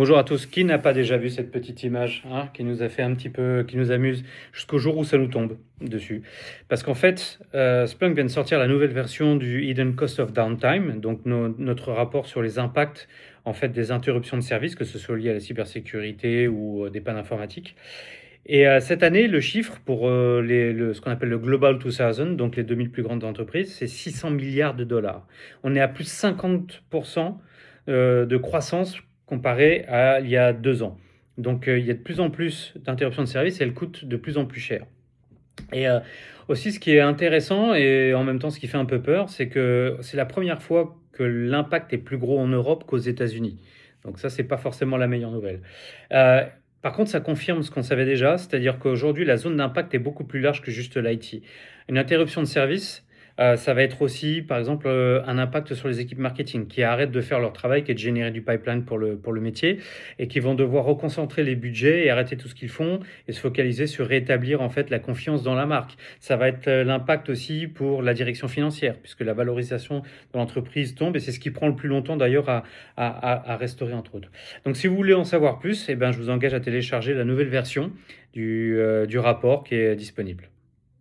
Bonjour à tous. Qui n'a pas déjà vu cette petite image qui nous a fait un petit peu, qui nous amuse jusqu'au jour où ça nous tombe dessus? Parce qu'en fait, Splunk vient de sortir la nouvelle version du Hidden Cost of Downtime, donc notre rapport sur les impacts en fait des interruptions de service, que ce soit lié à la cybersécurité ou des pannes informatiques. Et cette année, le chiffre pour ce qu'on appelle le Global 2000, donc les 2000 plus grandes entreprises, c'est 600 milliards de dollars. On est à plus de 50% de croissance comparé à il y a 2 ans. Donc il y a de plus en plus d'interruptions de service et elles coûtent de plus en plus cher. Et aussi, ce qui est intéressant et en même temps ce qui fait un peu peur, c'est que c'est la première fois que l'impact est plus gros en Europe qu'aux États-Unis. Donc ça, c'est pas forcément la meilleure nouvelle. Euh, Par contre, ça confirme ce qu'on savait déjà, c'est-à-dire qu'aujourd'hui, la zone d'impact est beaucoup plus large que juste l'IT. Une interruption de service, ça va être aussi, par exemple, un impact sur les équipes marketing qui arrêtent de faire leur travail, qui est de générer du pipeline pour le métier, et qui vont devoir reconcentrer les budgets et arrêter tout ce qu'ils font et se focaliser sur rétablir en fait la confiance dans la marque. Ça va être l'impact aussi pour la direction financière, puisque la valorisation de l'entreprise tombe, et c'est ce qui prend le plus longtemps d'ailleurs à restaurer, entre autres. Donc si vous voulez en savoir plus, eh ben, je vous engage à télécharger la nouvelle version du rapport qui est disponible.